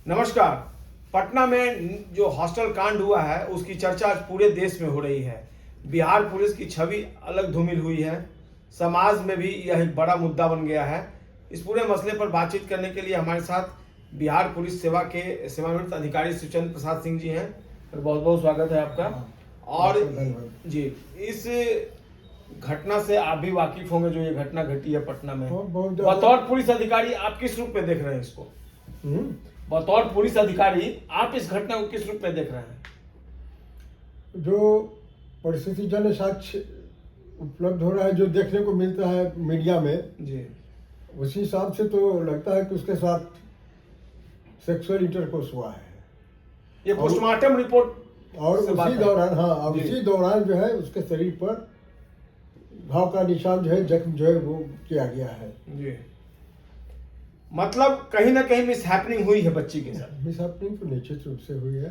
नमस्कार। पटना में जो हॉस्टल कांड हुआ है उसकी चर्चा आज पूरे देश में हो रही है। बिहार पुलिस की छवि अलग धूमिल हुई है, समाज में भी यह एक बड़ा मुद्दा बन गया है। इस पूरे मसले पर बातचीत करने के लिए हमारे साथ बिहार पुलिस सेवा के सेवानिवृत्त अधिकारी शिवचंद्र प्रसाद सिंह जी हैं। बहुत बहुत स्वागत है आपका। और जी, इस घटना से आप भी वाकिफ होंगे, जो ये घटना घटी है पटना में। बतौर पुलिस अधिकारी आप किस रूप में देख रहे हैं इसको? बतौर पुलिस अधिकारी आप इस घटना को किस रूप में देख रहे हैं? जो परिस्थिति जन साक्ष्य उपलब्ध हो रहा है, जो देखने को मिलता है मीडिया में जी, उसी हिसाब से तो लगता है कि उसके साथ सेक्सुअल इंटरकोर्स हुआ है। ये पोस्टमार्टम रिपोर्ट और उसी दौरान जी। उसी दौरान जो है उसके शरीर पर घाव का निशान जो है, जख्म जो है वो किया गया है। जी, मतलब कहीं ना कहीं मिस हैपनिंग हुई है बच्ची के साथ। मिस हैपनिंग तो निश्चित रूप से हुई है,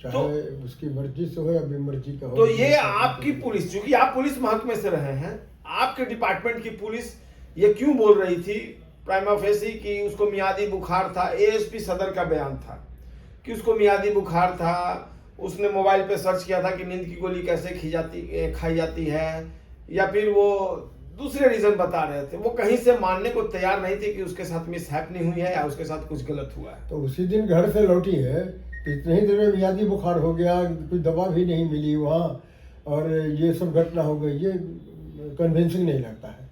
चाहे उसकी मर्जी से हो या बेमर्जी का हो। तो ये आपकी पुलिस, क्योंकि आप पुलिस महकमे से रहे हैं, आपके डिपार्टमेंट की पुलिस ये क्यों बोल रही थी प्राइमा फेसी कि उसको मियादी बुखार था? एएसपी सदर का बयान था कि उसको मियादी बुखार था। उसने मोबाइल पे सर्च किया था कि नींद की गोली कैसे खाई जाती है, या फिर वो दूसरे रीजन बता रहे थे। वो कहीं से मानने को तैयार नहीं थे कि उसके साथ मिस हैपनिंग हुई है या उसके साथ कुछ गलत हुआ है। तो उसी दिन घर से लौटी है, इतने ही देर में मियादी बुखार हो गया, कोई दवा भी नहीं मिली वहाँ, और ये सब घटना हो गई। ये कन्विंसिंग नहीं लगता है।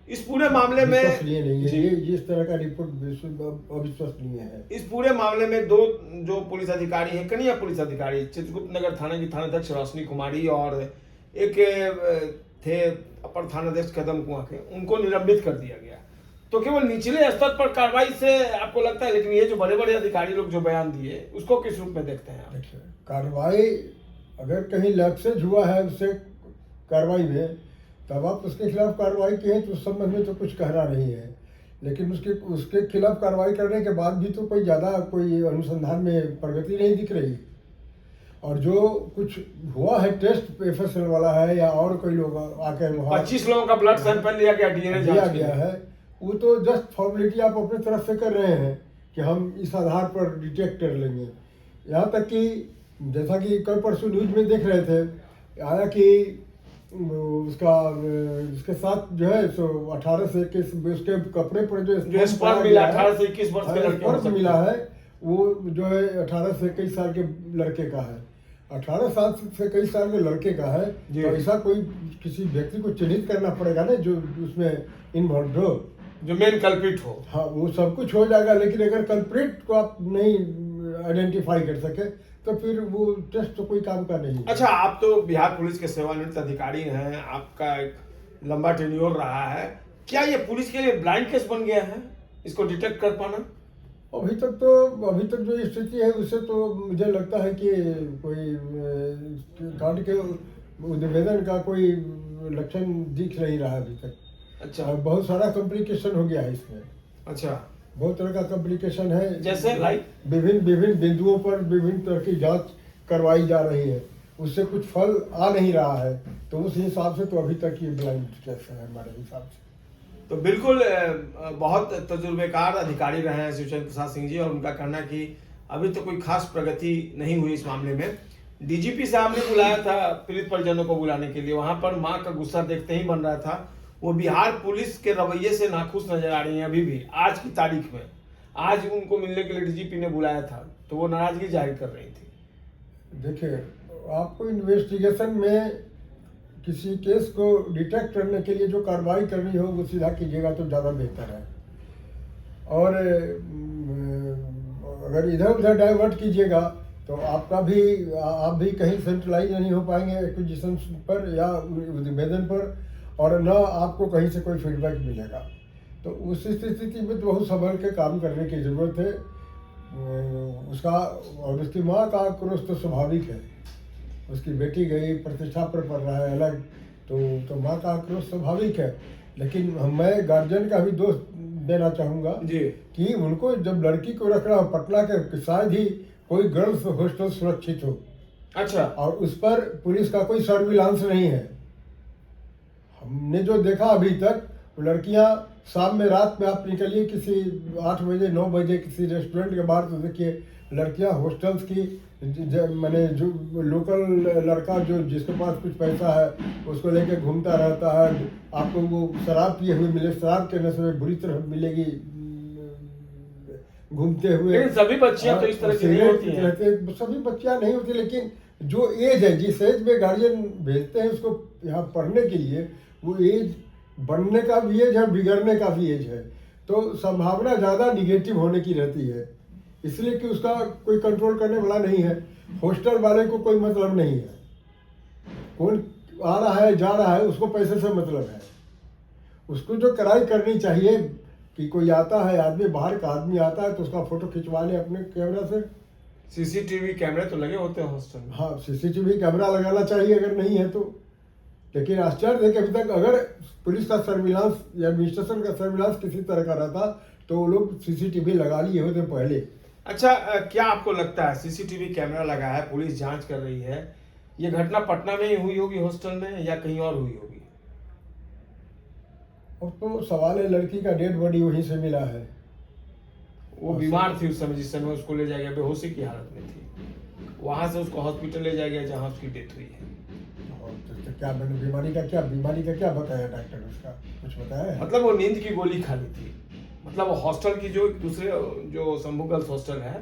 इस पूरे मामले में विश्वसनीय नहीं है, ये इस तरह का रिपोर्ट अविश्वसनीय है। इस पूरे मामले में दो जो पुलिस अधिकारी हैं, कनिया पुलिस अधिकारी, चित्रगुप्त नगर थाने की थानाध्यक्ष रोशनी कुमारी और एक थे अपर थानाध्यक्ष कदम कुआं के, उनको निलंबित कर दिया गया। तो केवल निचले स्तर पर कार्रवाई से आपको लगता है, लेकिन ये जो बड़े बड़े अधिकारी लोग जो बयान दिए उसको किस रूप में देखते हैं आप? कार्रवाई अगर कहीं लैप्सेज हुआ है उससे कार्रवाई में, तब आप उसके खिलाफ कार्रवाई की है तो उस संबंध में तो कुछ कहना नहीं है। लेकिन उसके खिलाफ कार्रवाई करने के बाद भी तो कोई ज़्यादा कोई अनुसंधान में प्रगति नहीं दिख रही। और जो कुछ हुआ है टेस्ट एफएसएल वाला है या और कोई लोग आकर वहाँ 25 लोगों का ब्लड सैंपल लिया गया, डीएनए लिया जांच गया है, वो तो जस्ट फॉर्मेलिटी आप अपनी तरफ से कर रहे हैं कि हम इस आधार पर डिटेक्ट कर लेंगे। यहाँ तक कि जैसा कि कल परसों न्यूज में देख रहे थे, आया कि उसके साथ जो है सो 18 से 21 उसके कपड़े पर जो स्पर्म मिला, 18 से 21 वर्ष के लड़के स्पर्म मिला है, वो जो है 18 से 21 साल के लड़के का है। 18 साल से 21 साल के लड़के का है, तो ऐसा कोई किसी व्यक्ति को चिन्हित करना पड़ेगा ना जो उसमें इन्वॉल्व हो, जो मेन कल्प्रिट हो। हाँ, वो सब कुछ हो जाएगा, लेकिन अगर कल्प्रिट को आप नहीं आइडेंटिफाई कर सके तो फिर वो टेस्ट तो कोई काम का नहीं। अच्छा, आप तो बिहार पुलिस के सेवानिवृत्त अधिकारी हैं, आपका एक लंबा टेन्योर रहा है, क्या ये पुलिस के लिए ब्लाइंड केस बन गया है इसको डिटेक्ट कर पाना? अभी तक जो स्थिति है उससे तो मुझे लगता है कि कोई कांड के निवेदन का कोई लक्षण दिख नहीं रहा अभी तक। अच्छा, बहुत सारा कॉम्प्लिकेशन हो गया है इसमें। अच्छा, बहुत तरह का कॉम्प्लिकेशन है, जैसे लाइक विभिन्न बिंदुओं पर विभिन्न तरह की जांच करवाई जा रही है, उससे कुछ फल आ नहीं रहा है। तो उस हिसाब से तो अभी तक ये ब्लाइंड केस है हमारे हिसाब से। तो बिल्कुल बहुत तजुर्बेकार अधिकारी रहे हैं शिवचंद्र प्रसाद सिंह जी, और उनका कहना कि अभी तो कोई खास प्रगति नहीं हुई इस मामले में। डीजीपी साहब ने बुलाया था पीड़ित परिजनों को बुलाने के लिए, वहां पर मां का गुस्सा देखते ही बन रहा था। वो बिहार पुलिस के रवैये से नाखुश नजर आ रही हैं अभी भी, आज की तारीख में। आज उनको मिलने के लिए डीजीपी ने बुलाया था तो वो नाराजगी जाहिर कर रही थी। देखिए, आपको इन्वेस्टिगेशन में किसी केस को डिटेक्ट करने के लिए जो कार्रवाई करनी हो वो सीधा कीजिएगा तो ज़्यादा बेहतर है। और अगर इधर उधर डाइवर्ट कीजिएगा तो आप भी कहीं सेंट्रलाइज नहीं हो पाएंगे एक्विजिशन पर या निवेदन पर, और न आपको कहीं से कोई फीडबैक मिलेगा। तो उस स्थिति में तो बहुत संभल के काम करने की ज़रूरत है। उसका और उसकी माँ का आक्रोश तो स्वाभाविक है, उसकी बेटी गई, प्रतिष्ठा पर पड़ रहा है अलग, तो माँ का आक्रोश स्वाभाविक है। लेकिन मैं गार्जियन का भी दोष देना चाहूँगा कि उनको जब लड़की को रख रहा हो पटना के, शायद ही कोई गर्ल्स हॉस्टल सुरक्षित हो। अच्छा, और उस पर पुलिस का कोई सर्विलांस नहीं है। हमने जो देखा अभी तक, लड़कियां शाम में रात में आप निकलिए किसी 8 बजे 9 बजे किसी रेस्टोरेंट के बाहर, तो देखिए लड़कियां हॉस्टल्स की माने जो लोकल लड़का जो जिसके पास कुछ पैसा है उसको लेके घूमता रहता है, आपको वो शराब पिए हुए मिले, शराब के नशे में बुरी तरह मिलेगी घूमते हुए। लेकिन सभी बच्चियां तो इस तरह की नहीं होती हैं। सभी बच्चियां नहीं होती, लेकिन जो एज है, जिस एज में गार्जियन भेजते हैं उसको यहाँ पढ़ने के लिए, वो एज बनने का भी एज है, बिगड़ने का भी एज है, तो संभावना ज़्यादा निगेटिव होने की रहती है, इसलिए कि उसका कोई कंट्रोल करने वाला नहीं है। हॉस्टल वाले को कोई मतलब नहीं है, कौन आ रहा है जा रहा है उसको पैसे से मतलब है। उसको जो कराई करनी चाहिए कि कोई आता है आदमी, बाहर का आदमी आता है तो उसका फोटो खिंचवा ले अपने कैमरा से। सीसीटीवी कैमरे तो लगे होते हैं हॉस्टल में। हाँ, सीसीटीवी कैमरा लगाना चाहिए अगर नहीं है तो। लेकिन आश्चर्य है कि अभी तक अगर पुलिस का सर्विलांस या एडमिनिस्ट्रेशन का सर्विलांस किसी तरह का रहता तो वो लोग सीसीटीवी लगा लिए होते पहले। अच्छा, क्या आपको लगता है सीसीटीवी कैमरा लगा है, पुलिस जांच कर रही है, ये घटना पटना में ही हुई होगी हॉस्टल में या कहीं और हुई होगी? और तो सवाल है, लड़की का डेड बॉडी वहीं से मिला है। वो बीमार थी उस समय, जिस समय उसको ले जाया गया, बेहोशी की हालत में थी, वहां से उसको हॉस्पिटल ले जाया गया जहां उसकी डेथ हुई है। और तो क्या मैंने बीमारी का क्या बताया डॉक्टर, उसका कुछ बताया है? मतलब वो नींद की गोली खा ली थी। मतलब वो हॉस्टल की जो दूसरे जो शंभू गर्ल्स हॉस्टल है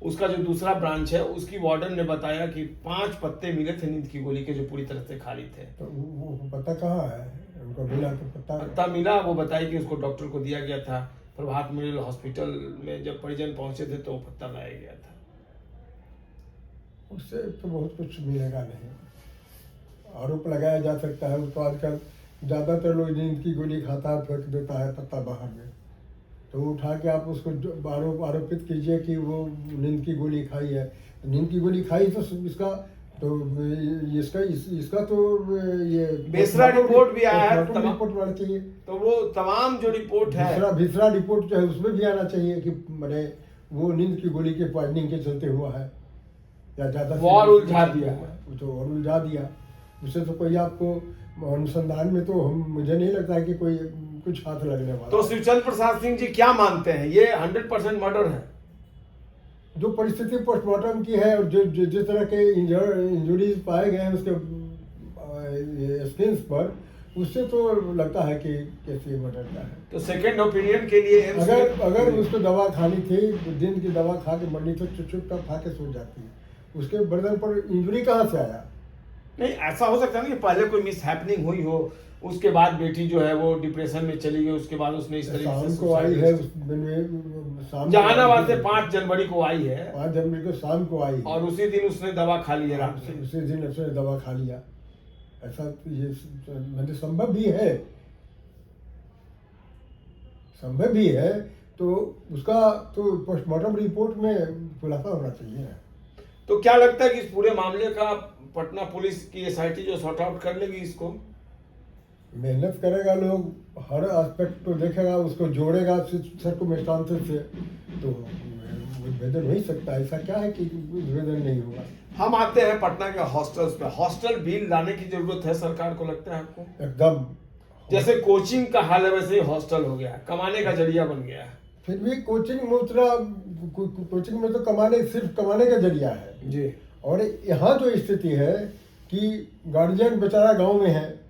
उसका जो दूसरा ब्रांच है, उसकी वार्डन ने बताया कि 5 पत्ते मिले थे नींद की गोली के जो पूरी तरह से खाली थे। तो वो पता कहाँ है उनको मिला? तो पत्ता मिला, वो बताई कि उसको डॉक्टर को दिया गया था। प्रभात मेडिकल हॉस्पिटल में जब परिजन पहुंचे थे तो वो पत्ता लाया गया था। उससे तो बहुत कुछ मिलेगा नहीं, आरोप लगाया जा सकता है। उसको आजकल ज़्यादातर लोग नींद की गोली खाता है, फेंक देता है पत्ता बाहर में, तो उठा के आप उसको आरोपित कीजिए कि वो नींद की गोली खाई है। नींद की गोली खाई तो इसका तो ये बेसरा रिपोर्ट भी आया है, रिपोर्ट वाला चाहिए। तो वो तमाम जो रिपोर्ट है, भीसरा रिपोर्ट जो है उसमें भी आना चाहिए कि मैंने वो नींद की गोली के पॉइजनिंग के चलते हुआ है या ज़्यादा और उलझा दिया है। तो और उलझा दिया, उससे तो कोई आपको अनुसंधान में तो मुझे नहीं लगता है कि कोई कुछ हाथ लगने वाला। तो शिवचंद्र प्रसाद सिंह जी क्या मानते हैं, ये 100% मर्डर है? जो परिस्थिति पोस्टमार्टम की है और जो जिस तरह के इंजरीज पाए गए हैं उसके स्किन्स पर, उससे तो लगता है कि कैसे मर्डर का है। तो सेकंड ओपिनियन के लिए अगर उसको दवा खानी थी, दिन की दवा खा के मरनी तो चुपचाप खा के सो जाती है, उसके बदन पर इंजरी कहाँ से आया? नहीं, ऐसा हो सकता है ना कि पहले कोई मिस हैपनिंग हुई हो, उसके बाद बेटी जो है वो डिप्रेशन में चली गई, उसके बाद उसने इस तरीके से शाम को आई है, जहानाबाद से 5 जनवरी को आई है, 5 जनवरी को शाम को आई और उसी दिन उसने दवा खा ली है रात में। उसी दिन उसने दवा खा लिया, ऐसा ये मतलब संभव भी है। तो उसका तो पोस्टमार्टम रिपोर्ट में खुलासा होना चाहिए। तो क्या लगता है कि इस पूरे मामले का पटना पुलिस की एसआईटी जो सॉर्ट आउट कर लेगी इसको? मेहनत करेगा, लोग हर एस्पेक्ट को देखेगा, उसको जोड़ेगा सर्कमस्टांसेस से, तो उद्भेदन हो ही सकता है। ऐसा क्या है कि उद्भेदन नहीं होगा? हम आते हैं पटना के हॉस्टल्स पे। हॉस्टल बिल लाने की जरूरत है सरकार को, लगता है आपको? एकदम। जैसे कोचिंग का हाल है वैसे ही हॉस्टल हो गया है, कमाने का जरिया बन गया है। फिर भी कोचिंग में तो सिर्फ कमाने का जरिया है जी। और यहाँ जो स्थिति है कि गार्जियन बेचारा गांव में है,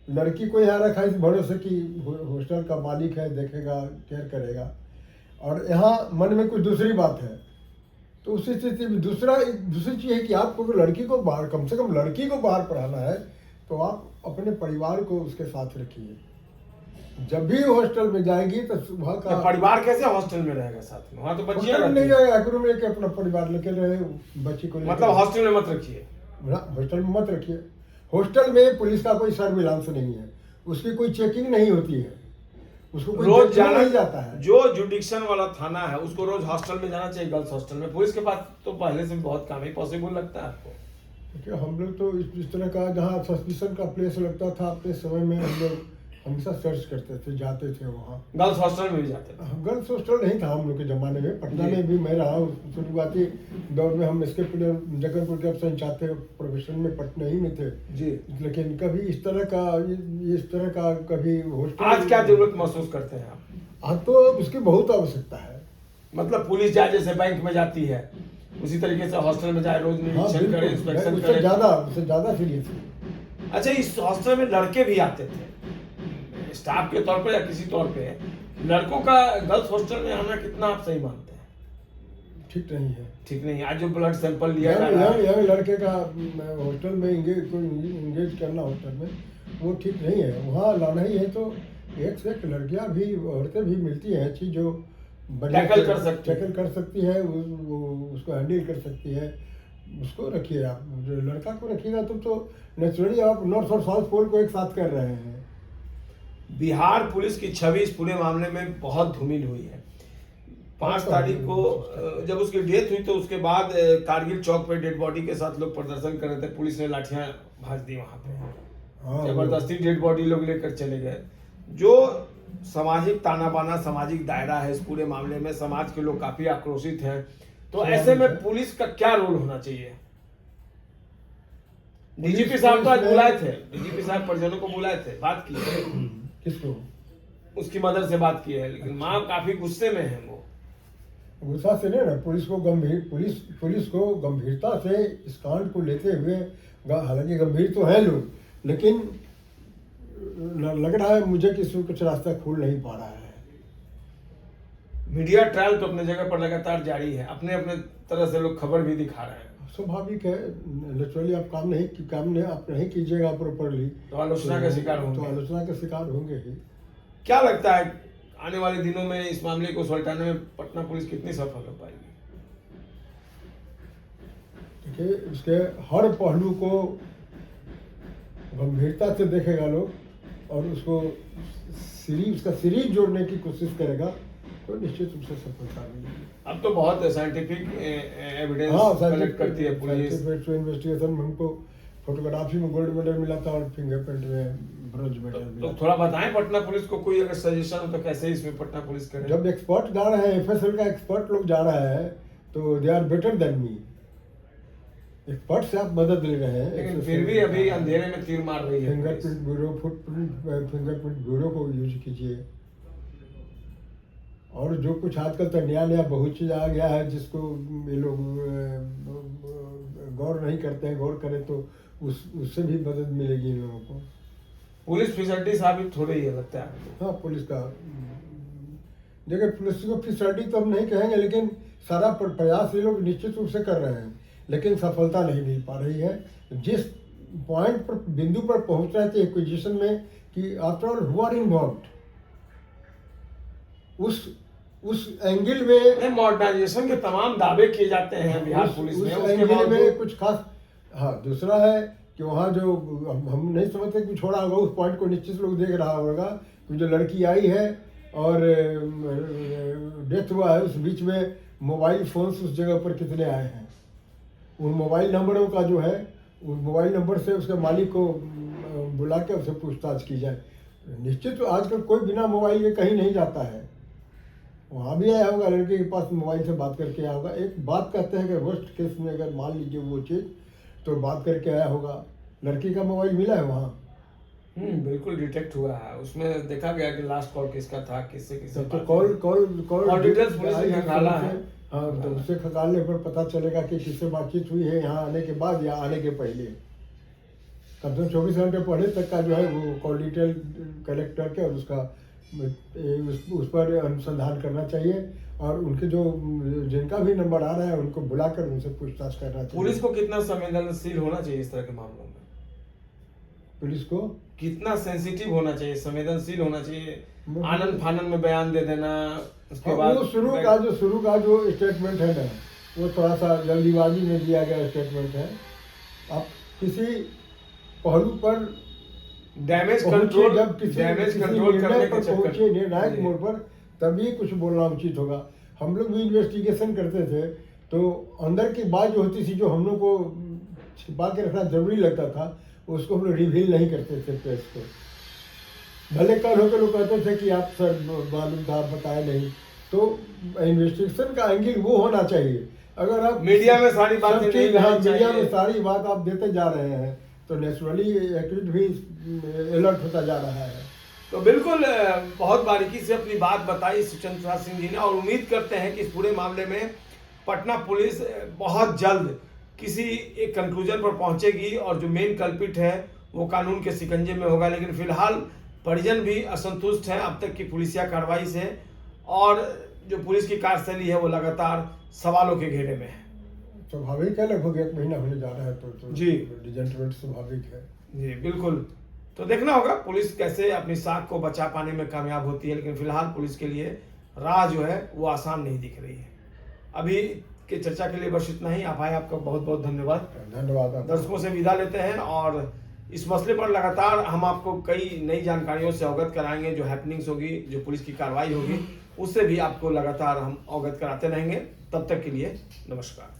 लड़की को यहाँ रखा इस भरोसे कि हॉस्टल का मालिक है, देखेगा, केयर करेगा, और यहाँ मन में कुछ दूसरी बात है। तो उस स्थिति में दूसरी चीज़ है कि आपको लड़की को बाहर, कम से कम लड़की को बाहर पढ़ाना है तो आप अपने परिवार को उसके साथ रखिए। जब भी हॉस्टल में जाएगी तो सुबह का तो परिवार कैसे हॉस्टल में रहेगा साथ में? वहाँ तो बच्चियां हॉस्टल में नहीं रहती हैं। जाएगा, रूम लेके अपना परिवार लेके रहे, बच्ची को मतलब हॉस्टल में मत रखिए। हॉस्टल में मत रखिए। हॉस्टल में पुलिस का कोई सर्विलांस नहीं है, उसकी कोई चेकिंग नहीं होती है, उसको कोई रोज देखने जाना नहीं जाता है। जो जुडिक्शन वाला थाना है उसको रोज हॉस्टल में जाना चाहिए, गर्ल्स हॉस्टल में। पुलिस के पास तो पहले से बहुत काम ही पॉसिबल लगता है आपको? देखिए, हम लोग तो इस तरह का जहाँ सस्पिशन का प्लेस लगता था अपने समय में, हम लोग हमेशा सर्च करते थे, जाते थे वहाँ। गर्ल्स हॉस्टल में भी जाते थे? गर्ल्स हॉस्टल नहीं था हम लोग के ज़माने में, पटना जी। में भी मैं रहा हूँ शुरुआती दौर में। हम इसके जगनपुर के अफसर चाहते प्रोफेशन में पटना ही में थे जी। लेकिन कभी इस तरह का कभी हॉस्टल। आज क्या जरूरत महसूस करते हैं आप? आज तो उसकी बहुत आवश्यकता है। मतलब पुलिस जाए जैसे बैंक में जाती है उसी तरीके से हॉस्टल में जाए, रोज हाँ निरीक्षण करे, इंस्पेक्शन उससे करे। ज़्यादा सीरियस है। अच्छा, इस हॉस्टल में लड़के भी आते थे स्टाफ के तौर पे या किसी तौर पे? लड़कों का गर्ल्स हॉस्टल में आना कितना आप सही मानते हैं? ठीक नहीं है। ठीक नहीं। आज जो ब्लड सैंपल लिया जा रहा है, यंग लड़के का हॉस्टल में इंगेज करना हॉस्टल में वो ठीक नहीं है। वहाँ लाना ही है तो एक से एक लड़कियाँ भी औरतें भी मिलती हैं अच्छी जो टैकल कर सकती है, उसको हैंडल कर सकती है, उसको रखिए आप। जो लड़का को रखिएगा तो नेचुरली आप नॉर्थ और साउथ पोल को एक साथ कर रहे हैं। बिहार पुलिस की छवि इस पूरे मामले में बहुत धूमिल हुई है। 5 तारीख को जब उसकी डेथ हुई तो उसके बाद कारगिल चौक पे डेड बॉडी के साथ लोग प्रदर्शन कर रहे थे, पुलिस ने लाठियां भाज दी वहां पे, जबरदस्ती डेड बॉडी लोग लेकर चले गए। जो सामाजिक ताना बाना, सामाजिक दायरा है इस पूरे मामले में, समाज के लोग काफी आक्रोशित हैं। तो ऐसे में पुलिस का क्या रोल होना चाहिए? डीजीपी साहब तो आज बुलाए थे, डीजीपी साहब परिजनों को बुलाए थे, बात की है। किसको? उसकी मदर से बात की है, लेकिन माँ काफी गुस्से में है। वो गुस्सा से नहीं ना, पुलिस को गंभीरता से इस कांड को लेते हुए, हालांकि गंभीर तो है लोग, लेकिन लग रहा है मुझे कि इसमें कुछ रास्ता खुल नहीं पा रहा है। मीडिया ट्रायल तो अपने जगह पर लगातार जारी है, अपने अपने तरह से लोग खबर भी दिखा रहे हैं। स्वाभाविक है, नेचुरली आप काम नहीं कीजिएगा प्रॉपरली तो आलोचना का शिकार होंगे। तो आलोचना के शिकार होंगे ही। क्या लगता है आने वाले दिनों में इस मामले को सुलझाने में पटना पुलिस कितनी सफल हो पाएगी? देखिए, इसके हर पहलू को गंभीरता से देखेगा लोग और उसको उसका सीरीज जोड़ने की कोशिश करेगा तो निश्चित रूप से सफलता मिलेगी। अब तो बहुत साइंटिफिक एविडेंस कलेक्ट करती है पुलिस। इन्वेस्टिगेशन में हमको फोटोग्राफी में गोल्ड मेडल मिला था और फिंगरप्रिंट में ब्रॉन्ज मेडल मिला। तो थोड़ा बताएं पटना पुलिस को, कोई अगर सजेशन हो तो कैसे इसमें पटना पुलिस करे? जब एक्सपर्ट जा रहे हैं, एफएसएल का एक्सपर्ट लोग जा रहा है तो they are better than me. Expert से आप मदद ले रहे हैं, लेकिन फिर भी अभी अंधेरे में तीर मार रही है। फिंगरप्रिंट ब्यूरो को यूज कीजिए। और जो कुछ आजकल तो नया बहुत चीज़ आ गया है जिसको ये लोग गौर नहीं करते हैं, गौर करें तो उससे भी मदद मिलेगी इन लोगों को। पुलिस फैसिलिटी साबित हो रही है लगता है। हाँ, पुलिस का देखिए, पुलिस को फैसिलिटी तो हम नहीं कहेंगे, लेकिन सारा प्रयास ये लोग निश्चित रूप से कर रहे हैं, लेकिन सफलता नहीं मिल पा रही है। जिस पॉइंट पर, बिंदु पर पहुंच रहे थे एक्विजिशन में कि after all who are involved, उस एंगल में मॉडर्नाइजेशन के तमाम दावे किए जाते हैं बिहार पुलिस में, उसके एंगल में कुछ खास। हाँ, दूसरा है कि वहाँ जो हम नहीं समझते कुछ हो रहा होगा, उस पॉइंट को निश्चित लोग देख रहा होगा कि जो लड़की आई है और डेथ हुआ है, उस बीच में मोबाइल फोन्स उस जगह पर कितने आए हैं, उन मोबाइल नंबरों का जो है, उन मोबाइल नंबर से उसके मालिक को बुला के उससे पूछताछ की जाए। निश्चित आजकल कोई बिना मोबाइल के कहीं नहीं जाता है। वहाँ भी आया होगा, लड़के के पास मोबाइल से बात करके आया होगा। एक बात कहते हैं कि वर्स्ट केस में अगर मान लीजिए वो चीज़, तो बात करके आया होगा। लड़की का मोबाइल मिला है वहाँ, बिल्कुल डिटेक्ट हुआ है, उसमें देखा गया कि लास्ट कॉल किसका था, किससे तो कॉल डिटेल्स पुलिस ने खंगाला है। हाँ, तो उससे खंगालने पर पता चलेगा कि किससे बातचीत हुई है यहाँ आने के बाद या आने के पहले। कम से कम 24 घंटे पहले तक का जो है वो कॉल डिटेल कलेक्ट करके और उसका उस पर अनुसंधान करना चाहिए, और उनके जो जिनका भी नंबर आ रहा है उनको बुलाकर उनसे पूछताछ करना चाहिए। पुलिस को कितना संवेदनशील होना चाहिए इस तरह के मामलों में? पुलिस को कितना सेंसिटिव होना चाहिए, संवेदनशील होना चाहिए? आनंद फानन में बयान दे देना, उसके बाद वो शुरू का जो स्टेटमेंट है ना, वो थोड़ा सा जल्दीबाजी में दिया गया स्टेटमेंट है। आप किसी पहलू पर डैमेज कंट्रोल करने के पहुंचे निर्णायक मोड़ पर, तभी कुछ बोलना उचित होगा। हम लोग भी इन्वेस्टिगेशन करते थे तो अंदर की बात जो होती थी, जो हम लोग को छिपा के रखना जरूरी लगता था, उसको हम लोग रिवील नहीं करते थे प्रेस को। भले कल होकर लोग कहते थे कि आप सर मालूम था, आप बताए नहीं, तो इन्वेस्टिगेशन का एंगल वो होना चाहिए। अगर आप मीडिया में सारी बातें सब नहीं चीज़, हाँ, लानी मीडिया चाहिए। में सारी बात आप देते जा रहे हैं तो नेचुरली एक्यूज भी अलर्ट होता जा रहा है। तो बिल्कुल बहुत बारीकी से अपनी बात बताई सुचंद्र प्रसाद सिंह जी ने, और उम्मीद करते हैं कि इस पूरे मामले में पटना पुलिस बहुत जल्द किसी एक कंक्लूजन पर पहुंचेगी और जो मेन कल्पिट है वो कानून के शिकंजे में होगा। लेकिन फिलहाल परिजन भी असंतुष्ट हैं अब तक की पुलिसिया कार्रवाई से, और जो पुलिस की कार्यशैली है वो लगातार सवालों के घेरे में है। स्वाभाविक है, लगभग 1 महीना होने जा रहा है तो जी। डिजेंटमेंट स्वाभाविक है। जी बिल्कुल। तो देखना होगा पुलिस कैसे अपनी साख को बचा पाने में कामयाब होती है, लेकिन फिलहाल पुलिस के लिए राह जो है वो आसान नहीं दिख रही है। अभी के चर्चा के लिए बस इतना ही। आप आए, आपका बहुत बहुत धन्यवाद। धन्यवाद। दर्शकों से विदा लेते हैं, और इस मसले पर लगातार हम आपको कई नई जानकारियों से अवगत कराएंगे। जो हैपनिंग्स होगी, जो पुलिस की कार्रवाई होगी, उससे भी आपको लगातार हम अवगत कराते रहेंगे। तब तक के लिए नमस्कार।